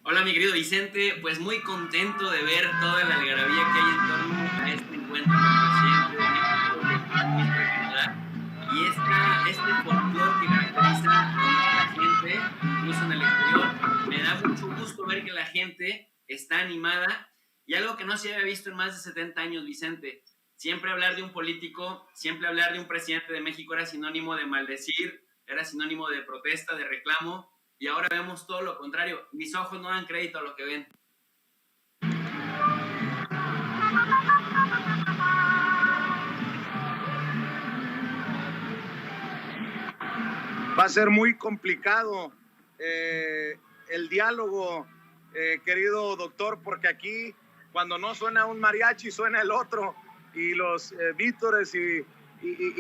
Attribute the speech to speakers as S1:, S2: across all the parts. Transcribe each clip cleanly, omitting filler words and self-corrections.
S1: Hola, mi querido Vicente, pues muy contento de ver toda la algarabía que hay en torno a este encuentro entre el presidente de México y el primer ministro de Canadá. Y este folclore que caracteriza a nuestra gente, incluso en el exterior, me da mucho gusto ver que la gente está animada y algo que no se había visto en más de 70 años, Vicente. Siempre hablar de un político, siempre hablar de un presidente de México era sinónimo de maldecir, era sinónimo de protesta, de reclamo, y ahora vemos todo lo contrario. Mis ojos no dan crédito a lo que ven.
S2: Va a ser muy complicado el diálogo, querido doctor, porque aquí cuando no suena un mariachi suena el otro, y los vítores y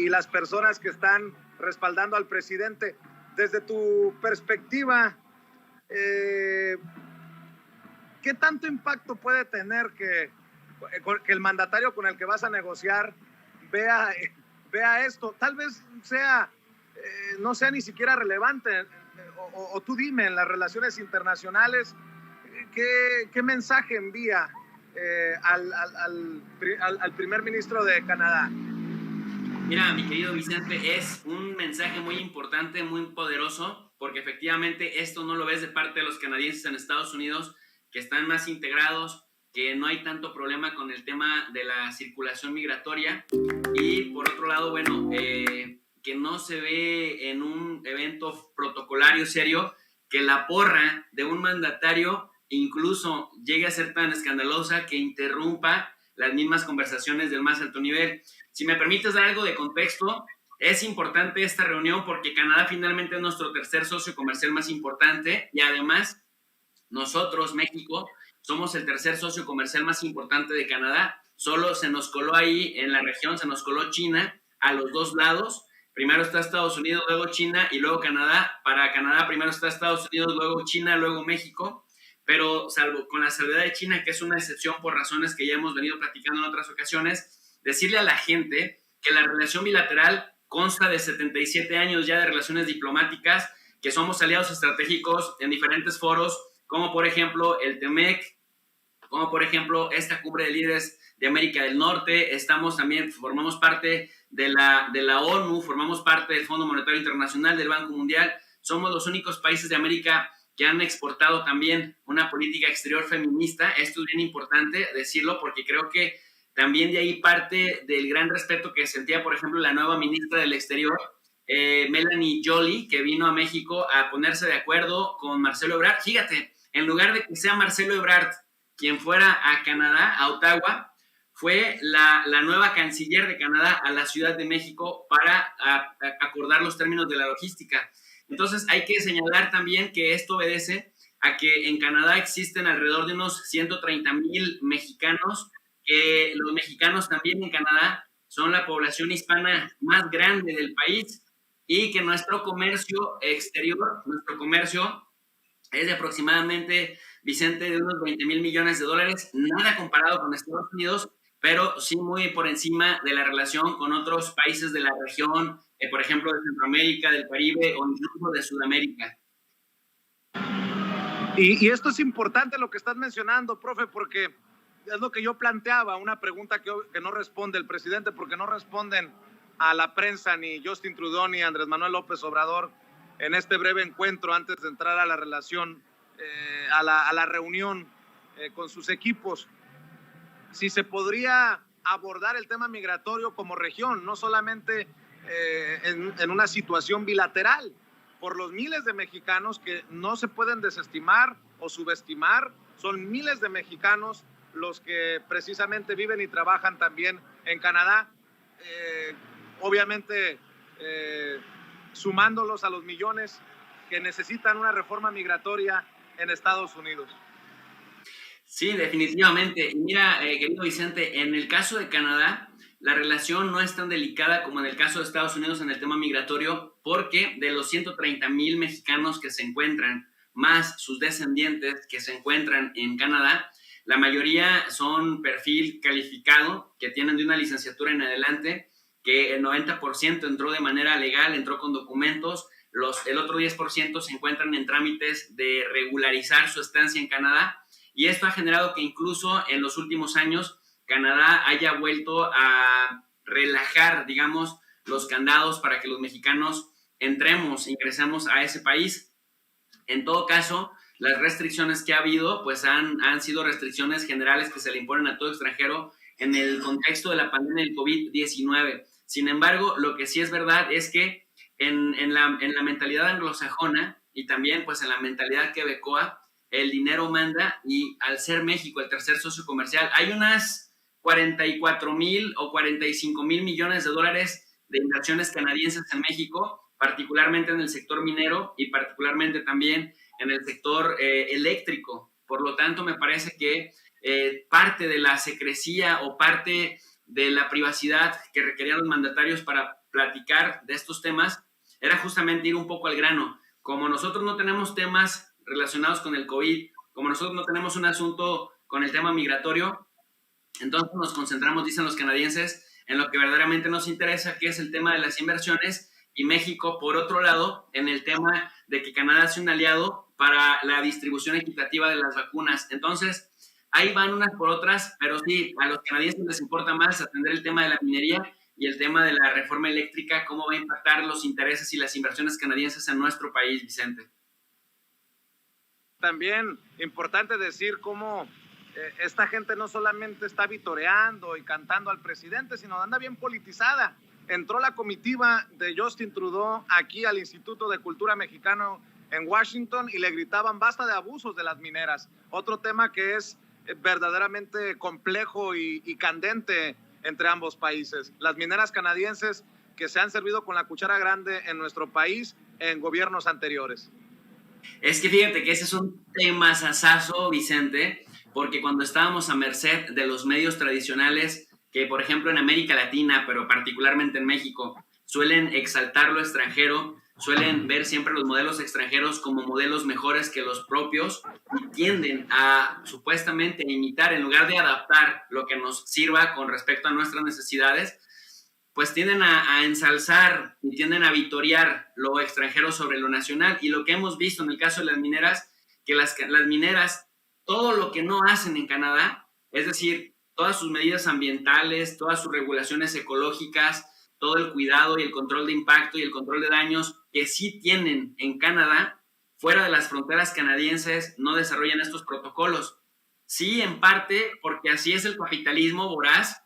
S2: las personas que están respaldando al presidente. Desde tu perspectiva, ¿qué tanto impacto puede tener que el mandatario con el que vas a negociar vea, vea esto? Tal vez sea, no sea ni siquiera relevante, o tú dime, en las relaciones internacionales, ¿qué mensaje envía al primer ministro de Canadá?
S1: Mira, mi querido Vicente, es un mensaje muy importante, muy poderoso, porque efectivamente esto no lo ves de parte de los canadienses en Estados Unidos, que están más integrados, que no hay tanto problema con el tema de la circulación migratoria. Y por otro lado, bueno, que no se ve en un evento protocolario serio que la porra de un mandatario incluso llegue a ser tan escandalosa que interrumpa las mismas conversaciones del más alto nivel. Si me permites dar algo de contexto, es importante esta reunión porque Canadá finalmente es nuestro tercer socio comercial más importante y además nosotros, México, somos el tercer socio comercial más importante de Canadá. Solo se nos coló ahí en la región, se nos coló China a los dos lados. Primero está Estados Unidos, luego China y luego Canadá. Para Canadá primero está Estados Unidos, luego China, luego México. Pero salvo con la salvedad de China, que es una excepción por razones que ya hemos venido platicando en otras ocasiones, decirle a la gente que la relación bilateral consta de 77 años ya de relaciones diplomáticas, que somos aliados estratégicos en diferentes foros, como por ejemplo el TEMEC, como por ejemplo esta cumbre de líderes de América del Norte. Estamos también, formamos parte de la ONU, formamos parte del Fondo Monetario Internacional, del Banco Mundial. Somos los únicos países de América que han exportado también una política exterior feminista. Esto es bien importante decirlo porque creo que también de ahí parte del gran respeto que sentía, por ejemplo, la nueva ministra del Exterior, Melanie Joly, que vino a México a ponerse de acuerdo con Marcelo Ebrard. Fíjate, en lugar de que sea Marcelo Ebrard quien fuera a Canadá, a Ottawa, fue la nueva canciller de Canadá a la Ciudad de México para acordar los términos de la logística. Entonces hay que señalar también que esto obedece a que en Canadá existen alrededor de unos 130,000 mexicanos, que los mexicanos también en Canadá son la población hispana más grande del país y que nuestro comercio exterior, nuestro comercio es de aproximadamente, Vicente, de unos 20,000 millones de dólares, nada comparado con Estados Unidos, pero sí muy por encima de la relación con otros países de la región, por ejemplo, de Centroamérica, del Caribe o incluso de Sudamérica.
S2: Y esto es importante lo que estás mencionando, profe, porque es lo que yo planteaba, una pregunta que no responde el presidente, porque no responden a la prensa ni Justin Trudeau ni Andrés Manuel López Obrador en este breve encuentro antes de entrar a la relación, a la reunión con sus equipos. Si se podría abordar el tema migratorio como región, no solamente en una situación bilateral, por los miles de mexicanos que no se pueden desestimar o subestimar. Son miles de mexicanos los que precisamente viven y trabajan también en Canadá, obviamente sumándolos a los millones que necesitan una reforma migratoria en Estados Unidos.
S1: Sí, definitivamente. Y mira, querido Vicente, en el caso de Canadá, la relación no es tan delicada como en el caso de Estados Unidos en el tema migratorio, porque de los 130,000 mexicanos que se encuentran, más sus descendientes que se encuentran en Canadá, la mayoría son perfil calificado, que tienen de una licenciatura en adelante, que el 90% entró de manera legal, entró con documentos. el otro 10% se encuentran en trámites de regularizar su estancia en Canadá, y esto ha generado que incluso en los últimos años Canadá haya vuelto a relajar, digamos, los candados para que los mexicanos ingresemos a ese país. En todo caso, las restricciones que ha habido, pues han sido restricciones generales que se le imponen a todo extranjero en el contexto de la pandemia del COVID-19. Sin embargo, lo que sí es verdad es que en la mentalidad anglosajona y también pues en la mentalidad quebecoa, el dinero manda, y al ser México el tercer socio comercial, hay unas 44,000 o 45,000 millones de dólares de inversiones canadienses en México, particularmente en el sector minero y particularmente también en el sector eléctrico. Por lo tanto, me parece que parte de la secrecía o parte de la privacidad que requerían los mandatarios para platicar de estos temas era justamente ir un poco al grano. Como nosotros no tenemos temas relacionados con el COVID, como nosotros no tenemos un asunto con el tema migratorio, entonces nos concentramos, dicen los canadienses, en lo que verdaderamente nos interesa, que es el tema de las inversiones, y México, por otro lado, en el tema de que Canadá sea un aliado para la distribución equitativa de las vacunas. Entonces, ahí van unas por otras, pero sí, a los canadienses les importa más atender el tema de la minería y el tema de la reforma eléctrica, cómo va a impactar los intereses y las inversiones canadienses en nuestro país, Vicente.
S2: También importante decir cómo esta gente no solamente está vitoreando y cantando al presidente, sino anda bien politizada. Entró la comitiva de Justin Trudeau aquí al Instituto de Cultura Mexicano en Washington y le gritaban basta de abusos de las mineras. Otro tema que es verdaderamente complejo y candente entre ambos países. Las mineras canadienses que se han servido con la cuchara grande en nuestro país en gobiernos anteriores.
S1: Es que fíjate que ese es un tema sasazo, Vicente, porque cuando estábamos a merced de los medios tradicionales, que por ejemplo en América Latina, pero particularmente en México, suelen exaltar lo extranjero, suelen ver siempre los modelos extranjeros como modelos mejores que los propios y tienden a supuestamente imitar en lugar de adaptar lo que nos sirva con respecto a nuestras necesidades, pues tienden a ensalzar y tienden a vitorear lo extranjero sobre lo nacional. Y lo que hemos visto en el caso de las mineras, que las mineras, todo lo que no hacen en Canadá, es decir, todas sus medidas ambientales, todas sus regulaciones ecológicas, todo el cuidado y el control de impacto y el control de daños que sí tienen en Canadá, fuera de las fronteras canadienses, no desarrollan estos protocolos. Sí, en parte porque así es el capitalismo voraz,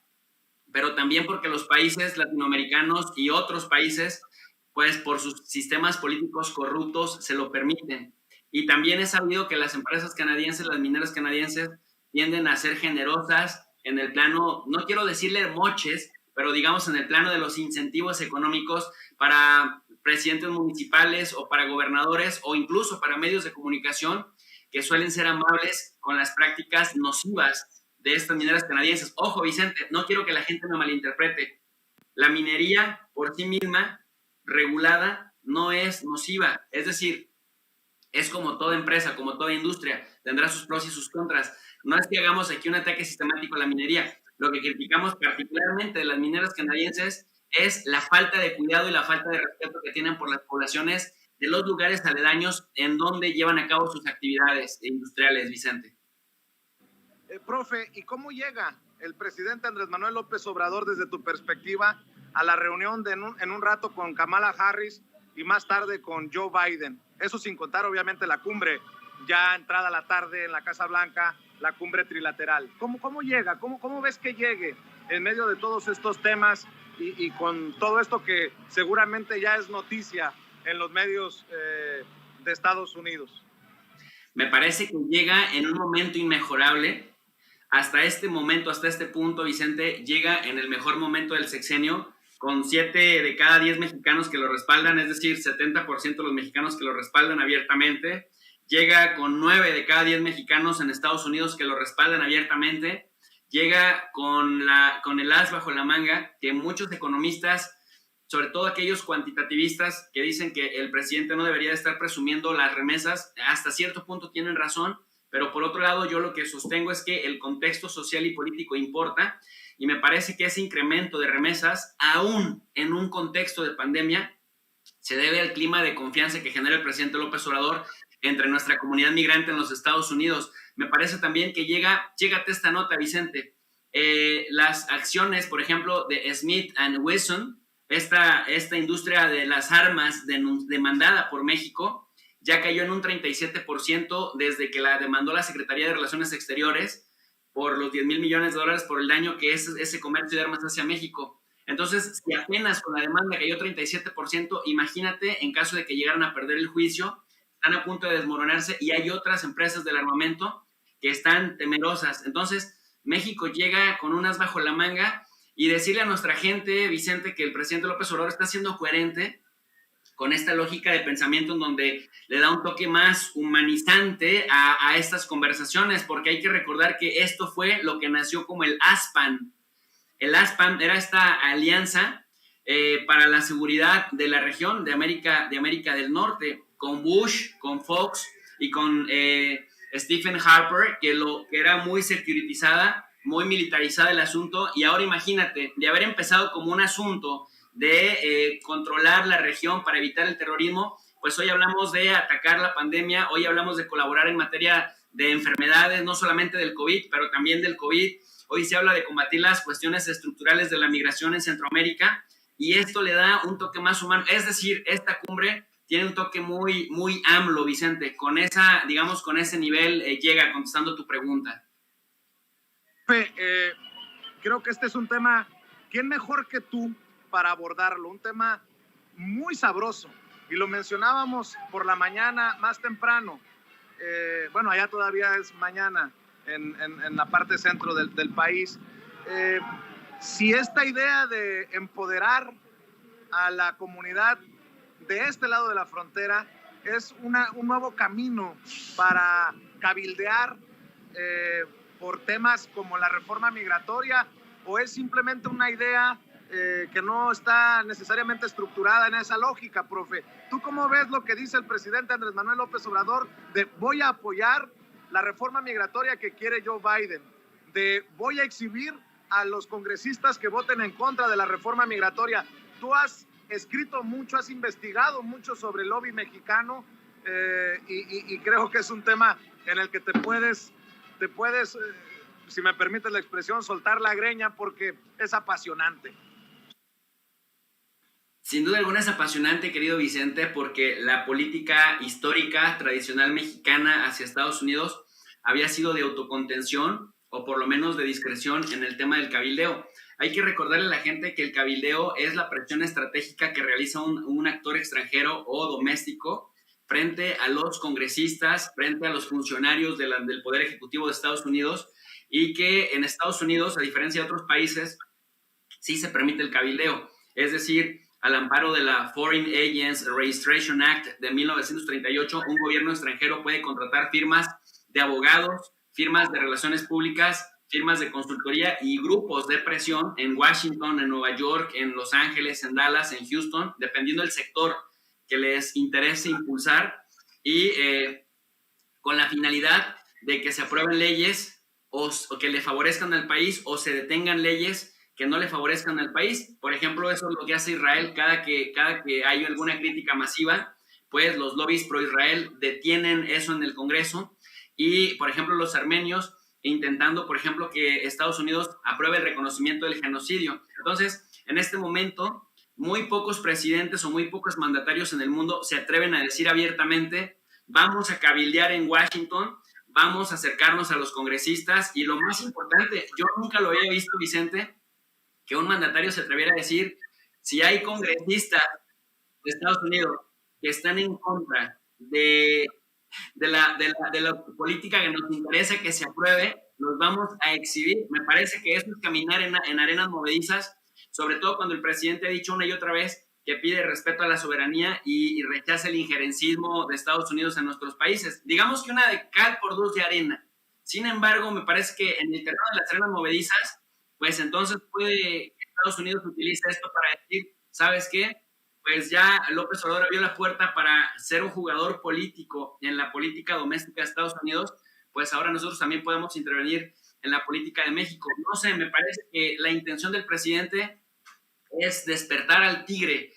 S1: pero también porque los países latinoamericanos y otros países, pues por sus sistemas políticos corruptos, se lo permiten. Y también es sabido que las empresas canadienses, las mineras canadienses, tienden a ser generosas en el plano, no quiero decirle moches, pero digamos en el plano de los incentivos económicos para presidentes municipales o para gobernadores o incluso para medios de comunicación que suelen ser amables con las prácticas nocivas de estas mineras canadienses. Ojo, Vicente, no quiero que la gente me malinterprete. La minería por sí misma, regulada, no es nociva. Es decir, es como toda empresa, como toda industria, tendrá sus pros y sus contras. No es que hagamos aquí un ataque sistemático a la minería. Lo que criticamos particularmente de las mineras canadienses es la falta de cuidado y la falta de respeto que tienen por las poblaciones de los lugares aledaños en donde llevan a cabo sus actividades industriales, Vicente.
S2: Profe, ¿y cómo llega el presidente Andrés Manuel López Obrador desde tu perspectiva a la reunión en un rato con Kamala Harris y más tarde con Joe Biden? Eso sin contar obviamente la cumbre ya entrada la tarde en la Casa Blanca, la cumbre trilateral. ¿Cómo llega? ¿Cómo ves que llegue en medio de todos estos temas y con todo esto que seguramente ya es noticia en los medios de Estados Unidos?
S1: Me parece que llega en un momento inmejorable. Hasta este momento, hasta este punto, Vicente, llega en el mejor momento del sexenio, con 7 de cada 10 mexicanos que lo respaldan, es decir, 70% de los mexicanos que lo respaldan abiertamente. Llega con 9 de cada 10 mexicanos en Estados Unidos que lo respaldan abiertamente. Llega con el as bajo la manga, que muchos economistas, sobre todo aquellos cuantitativistas que dicen que el presidente no debería estar presumiendo las remesas, hasta cierto punto tienen razón, pero por otro lado yo lo que sostengo es que el contexto social y político importa, y me parece que ese incremento de remesas, aún en un contexto de pandemia, se debe al clima de confianza que genera el presidente López Obrador entre nuestra comunidad migrante en los Estados Unidos. Me parece también que llégate esta nota, Vicente. Las acciones, por ejemplo, de Smith & Wesson, esta industria de las armas demandada por México, ya cayó en un 37% desde que la demandó la Secretaría de Relaciones Exteriores por los 10,000 millones de dólares por el daño que es ese comercio de armas hacia México. Entonces, si apenas con la demanda cayó 37%, imagínate en caso de que llegaran a perder el juicio, están a punto de desmoronarse y hay otras empresas del armamento que están temerosas. Entonces, México llega con un as bajo la manga y decirle a nuestra gente, Vicente, que el presidente López Obrador está siendo coherente con esta lógica de pensamiento en donde le da un toque más humanizante a estas conversaciones, porque hay que recordar que esto fue lo que nació como el ASPAN. El ASPAN era esta alianza para la seguridad de la región de América del Norte, con Bush, con Fox y con Stephen Harper, que era muy securitizada, muy militarizada el asunto, y ahora imagínate, de haber empezado como un asunto de controlar la región para evitar el terrorismo, pues hoy hablamos de atacar la pandemia, hoy hablamos de colaborar en materia de enfermedades, no solamente del COVID, pero también del COVID. Hoy se habla de combatir las cuestiones estructurales de la migración en Centroamérica, y esto le da un toque más humano. Es decir, esta cumbre tiene un toque muy, muy AMLO, Vicente. Con esa, digamos, con ese nivel llega, contestando tu pregunta.
S2: Creo que este es un tema, ¿quién mejor que tú para abordarlo? Un tema muy sabroso. Y lo mencionábamos por la mañana más temprano. Bueno, allá todavía es mañana en la parte centro del país. Si esta idea de empoderar a la comunidad de este lado de la frontera es un nuevo camino para cabildear por temas como la reforma migratoria, o es simplemente una idea que no está necesariamente estructurada en esa lógica, profe. ¿Tú cómo ves lo que dice el presidente Andrés Manuel López Obrador de voy a apoyar la reforma migratoria que quiere Joe Biden, de voy a exhibir a los congresistas que voten en contra de la reforma migratoria? Tú has escrito mucho, has investigado mucho sobre el lobby mexicano y creo que es un tema en el que te puedes si me permites la expresión, soltar la greña, porque es apasionante.
S1: Sin duda alguna es apasionante, querido Vicente, porque la política histórica, tradicional mexicana hacia Estados Unidos había sido de autocontención o por lo menos de discreción en el tema del cabildeo. Hay que recordarle a la gente que el cabildeo es la presión estratégica que realiza un actor extranjero o doméstico frente a los congresistas, frente a los funcionarios del Poder Ejecutivo de Estados Unidos, y que en Estados Unidos, a diferencia de otros países, sí se permite el cabildeo. Es decir, al amparo de la Foreign Agents Registration Act de 1938, un gobierno extranjero puede contratar firmas de abogados, firmas de relaciones públicas, firmas de consultoría y grupos de presión en Washington, en Nueva York, en Los Ángeles, en Dallas, en Houston, dependiendo del sector que les interese impulsar, y con la finalidad de que se aprueben leyes o que le favorezcan al país, o se detengan leyes que no le favorezcan al país. Por ejemplo, eso es lo que hace Israel cada que hay alguna crítica masiva, pues los lobbies pro Israel detienen eso en el Congreso. Y, por ejemplo, los armenios intentando, por ejemplo, que Estados Unidos apruebe el reconocimiento del genocidio. Entonces, en este momento, muy pocos presidentes o muy pocos mandatarios en el mundo se atreven a decir abiertamente: vamos a cabildear en Washington, vamos a acercarnos a los congresistas. Y lo más importante, yo nunca lo había visto, Vicente, que un mandatario se atreviera a decir: si hay congresistas de Estados Unidos que están en contra de la política que nos interesa que se apruebe, los vamos a exhibir. Me parece que eso es caminar en arenas movedizas, sobre todo cuando el presidente ha dicho una y otra vez que pide respeto a la soberanía y rechaza el injerencismo de Estados Unidos en nuestros países. Digamos que una de cal por dos de arena. Sin embargo, me parece que en el terreno de las arenas movedizas, pues entonces puede que Estados Unidos utilice esto para decir: ¿sabes qué? Pues ya López Obrador abrió la puerta para ser un jugador político en la política doméstica de Estados Unidos, pues ahora nosotros también podemos intervenir en la política de México. No sé, me parece que la intención del presidente es despertar al tigre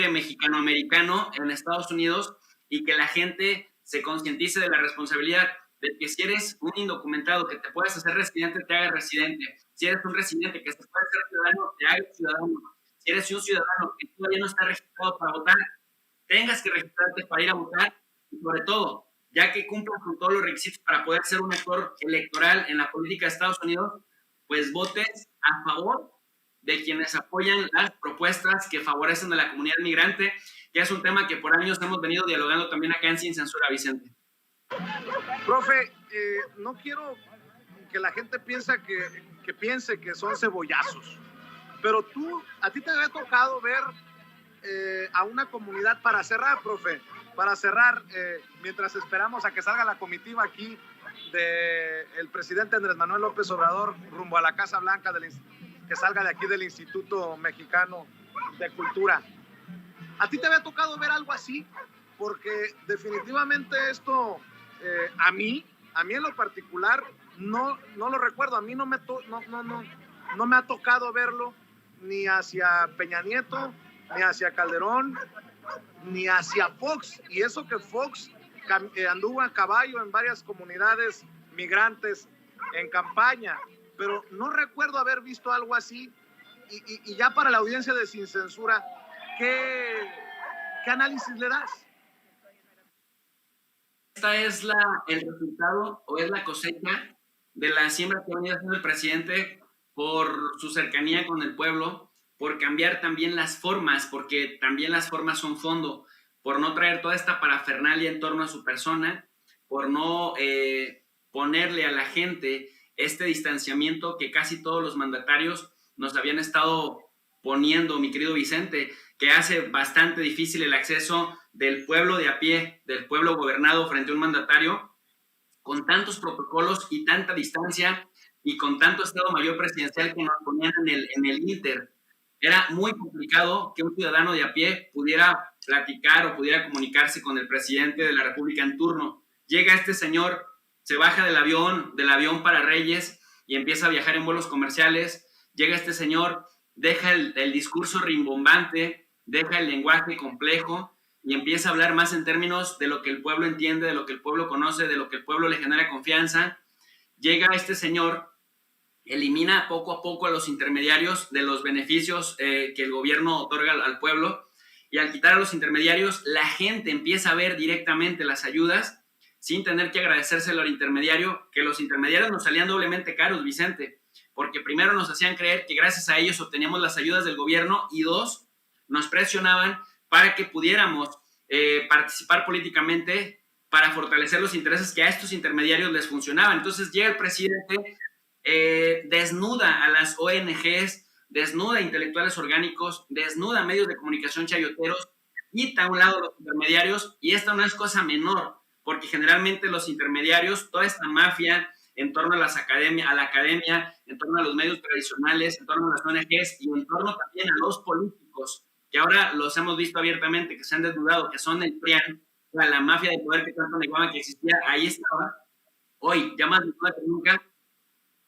S1: mexicano-americano en Estados Unidos, y que la gente se concientice de la responsabilidad de que si eres un indocumentado que te puedes hacer residente, te hagas residente. Si eres un residente que se puede ser ciudadano, te hagas ciudadano. Si eres un ciudadano que todavía no está registrado para votar, tengas que registrarte para ir a votar, y sobre todo, ya que cumplan con todos los requisitos para poder ser un actor electoral en la política de Estados Unidos, pues votes a favor de quienes apoyan las propuestas que favorecen a la comunidad migrante, que es un tema que por años hemos venido dialogando también acá en Sin Censura, Vicente.
S2: Profe, no quiero que la gente piense que son cebollazos, pero a ti te había tocado ver a una comunidad, para cerrar, profe, mientras esperamos a que salga la comitiva aquí del presidente Andrés Manuel López Obrador rumbo a la Casa Blanca, que salga de aquí del Instituto Mexicano de Cultura. ¿A ti te había tocado ver algo así? Porque definitivamente esto, a mí en lo particular, no lo recuerdo. A mí no me ha tocado verlo ni hacia Peña Nieto, ni hacia Calderón, ni hacia Fox. Y eso que Fox anduvo a caballo en varias comunidades migrantes en campaña, pero no recuerdo haber visto algo así. Y ya para la audiencia de Sin Censura, ¿qué análisis le das?
S1: Esta es el resultado, o es la cosecha de la siembra que ha venido haciendo el presidente por su cercanía con el pueblo, por cambiar también las formas, porque también las formas son fondo, por no traer toda esta parafernalia en torno a su persona, por no ponerle a la gente este distanciamiento que casi todos los mandatarios nos habían estado poniendo, mi querido Vicente, que hace bastante difícil el acceso del pueblo de a pie, del pueblo gobernado frente a un mandatario, con tantos protocolos y tanta distancia, y con tanto Estado Mayor presidencial que nos ponían en el Inter. Era muy complicado que un ciudadano de a pie pudiera platicar o pudiera comunicarse con el presidente de la República en turno. Llega este señor, se baja del avión para Reyes, y empieza a viajar en vuelos comerciales. Llega este señor, deja el discurso rimbombante, deja el lenguaje complejo y empieza a hablar más en términos de lo que el pueblo entiende, de lo que el pueblo conoce, de lo que el pueblo le genera confianza. Llega este señor, elimina poco a poco a los intermediarios de los beneficios que el gobierno otorga al pueblo, y al quitar a los intermediarios, la gente empieza a ver directamente las ayudas sin tener que agradecérselo al intermediario, que los intermediarios nos salían doblemente caros, Vicente, porque primero nos hacían creer que gracias a ellos obteníamos las ayudas del gobierno, y dos, nos presionaban para que pudiéramos participar políticamente para fortalecer los intereses que a estos intermediarios les funcionaban. Entonces llega el presidente, desnuda a las ONGs, desnuda a intelectuales orgánicos, desnuda a medios de comunicación chayoteros, quita a un lado los intermediarios, y esta no es cosa menor, porque generalmente los intermediarios, toda esta mafia en torno a la academia, en torno a los medios tradicionales, en torno a las ONGs y en torno también a los políticos, que ahora los hemos visto abiertamente, que se han desnudado, que son el PRIAN, la mafia de poder que tanto negaban que existía, ahí estaba. Hoy, ya más desnuda que nunca.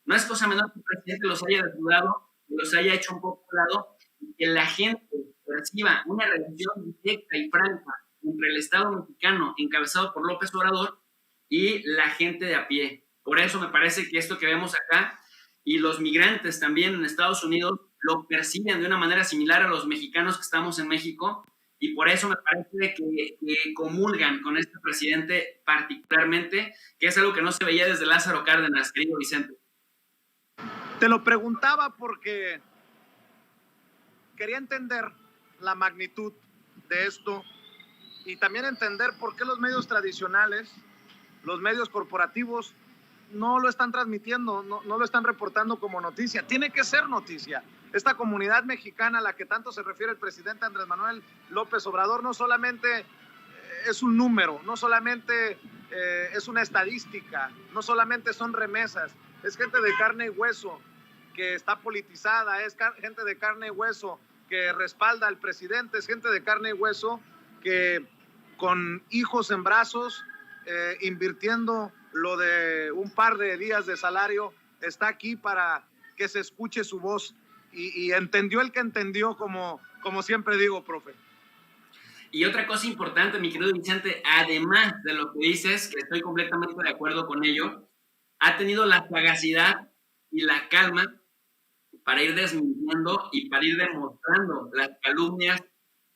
S1: No es cosa menor que el presidente los haya desnudado, que los haya hecho un poco a lado, y que la gente perciba una relación directa y franca entre el Estado mexicano, encabezado por López Obrador, y la gente de a pie. Por eso me parece que esto que vemos acá, y los migrantes también en Estados Unidos, lo perciben de una manera similar a los mexicanos que estamos en México, y por eso me parece que comulgan con este presidente particularmente, que es algo que no se veía desde Lázaro Cárdenas, querido Vicente.
S2: Te lo preguntaba porque quería entender la magnitud de esto, y también entender por qué los medios tradicionales, los medios corporativos, no lo están transmitiendo, no lo están reportando como noticia. Tiene que ser noticia. Esta comunidad mexicana a la que tanto se refiere el presidente Andrés Manuel López Obrador no solamente es un número, no solamente es una estadística, no solamente son remesas, es gente de carne y hueso que está politizada, es gente de carne y hueso que respalda al presidente, es gente de carne y hueso que con hijos en brazos, invirtiendo lo de un par de días de salario, está aquí para que se escuche su voz. y entendió el que entendió, como siempre digo, profe.
S1: Y otra cosa importante, mi querido Vicente, además de lo que dices, que estoy completamente de acuerdo con ello, ha tenido la sagacidad y la calma para ir desmintiendo y para ir demostrando las calumnias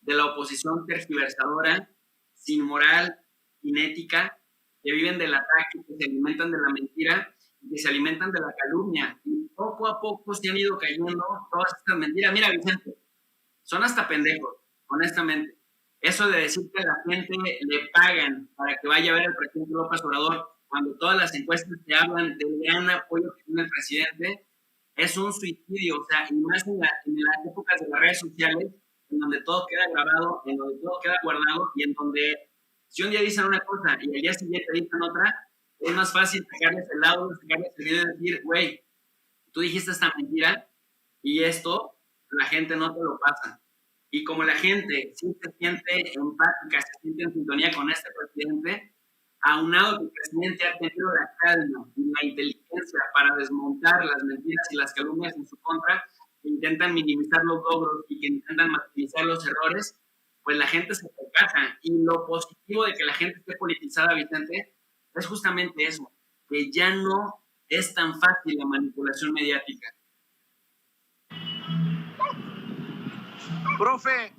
S1: de la oposición tergiversadora, sin moral, sin ética, que viven del ataque, que se alimentan de la mentira, que se alimentan de la calumnia. Y poco a poco se han ido cayendo todas estas mentiras. Mira, Vicente, son hasta pendejos, honestamente. Eso de decir que a la gente le pagan para que vaya a ver al presidente López Obrador, cuando todas las encuestas te hablan del gran apoyo que tiene el presidente, es un suicidio. O sea, y más en las épocas de las redes sociales, en donde todo queda grabado, en donde todo queda guardado, y en donde si un día dicen una cosa y al día siguiente dicen otra, es más fácil sacarles el audio, sacarles el video y decir, güey, tú dijiste esta mentira y esto la gente no te lo pasa. Y como la gente sí se siente empática, se siente en sintonía con este presidente, aunado que el presidente ha tenido la calma y la inteligencia para desmontar las mentiras y las calumnias en su contra, que intentan minimizar los logros y que intentan maximizar los errores, pues la gente se percata. Y lo positivo de que la gente esté politizada, Vicente, es justamente eso, que ya no es tan fácil la manipulación mediática.
S2: Profe,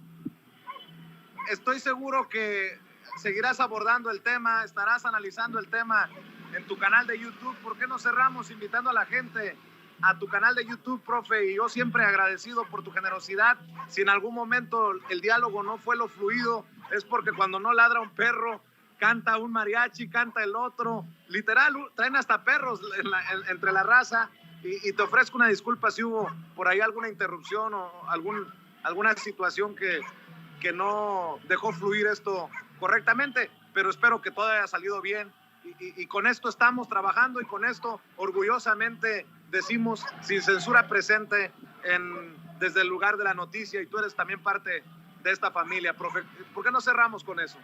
S2: estoy seguro que seguirás abordando el tema, estarás analizando el tema en tu canal de YouTube. ¿Por qué no cerramos invitando a la gente a tu canal de YouTube, profe? Y yo siempre agradecido por tu generosidad. Si en algún momento el diálogo no fue lo fluido, es porque cuando no ladra un perro, canta un mariachi, canta el otro. Literal, traen hasta perros entre la raza. Y te ofrezco una disculpa si hubo por ahí alguna interrupción o alguna situación que no dejó fluir esto correctamente, pero espero que todo haya salido bien y con esto estamos trabajando y con esto orgullosamente decimos sin censura presente desde el lugar de la noticia, y tú eres también parte de esta familia, profe. ¿Por qué no cerramos con eso?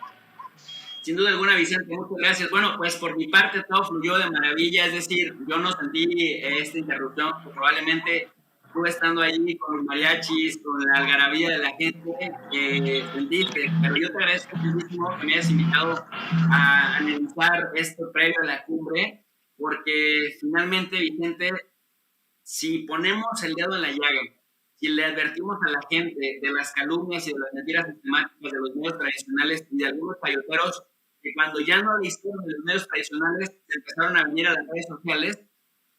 S1: Sin duda alguna, Vicente, muchas gracias. Bueno, pues por mi parte todo fluyó de maravilla, es decir, yo no sentí esta interrupción, probablemente estuve estando ahí con los mariachis, con la algarabía de la gente que sentiste, pero yo te agradezco muchísimo que me hayas invitado a analizar esto previo a la cumbre, porque finalmente, Vicente, si ponemos el dedo en la llaga, si le advertimos a la gente de las calumnias y de las mentiras sistemáticas de los medios tradicionales y de algunos payoteros, que cuando ya no lo hicieron de los medios tradicionales, se empezaron a venir a las redes sociales,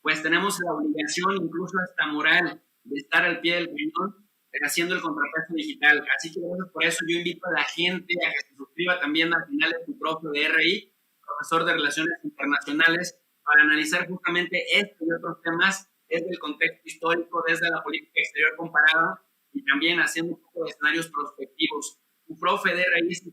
S1: pues tenemos la obligación, incluso hasta moral, de estar al pie del cañón haciendo el contrapeso digital. Así que bueno, por eso yo invito a la gente a que se suscriba también al canal de tu profe de RI, profesor de Relaciones Internacionales, para analizar justamente este y otros temas desde el contexto histórico, desde la política exterior comparada y también haciendo un poco de escenarios prospectivos. Tu profe de RI es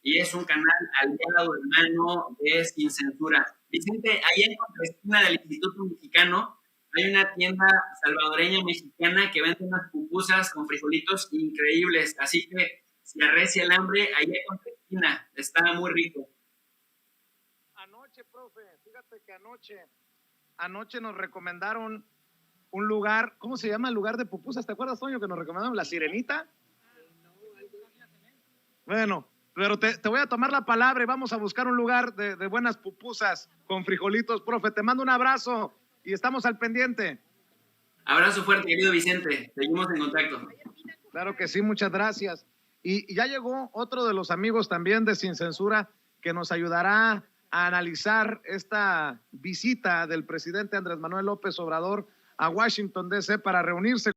S1: y es un canal aliado, hermano, de Sin Censura. Vicente, ahí en contraesquina del Instituto Mexicano hay una tienda salvadoreña mexicana que vende unas pupusas con frijolitos increíbles, así que si arrecia el hambre, ahí en contraesquina, está muy rico.
S2: Anoche, profe, fíjate que anoche nos recomendaron un lugar, ¿cómo se llama el lugar de pupusas? ¿Te acuerdas, Toño, que nos recomendaron? ¿La Sirenita? Bueno, pero te voy a tomar la palabra y vamos a buscar un lugar de buenas pupusas con frijolitos, profe. Te mando un abrazo y estamos al pendiente.
S1: Abrazo fuerte, querido Vicente. Seguimos en contacto.
S2: Claro que sí, muchas gracias. Y ya llegó otro de los amigos también de Sin Censura que nos ayudará a analizar esta visita del presidente Andrés Manuel López Obrador a Washington, D.C. para reunirse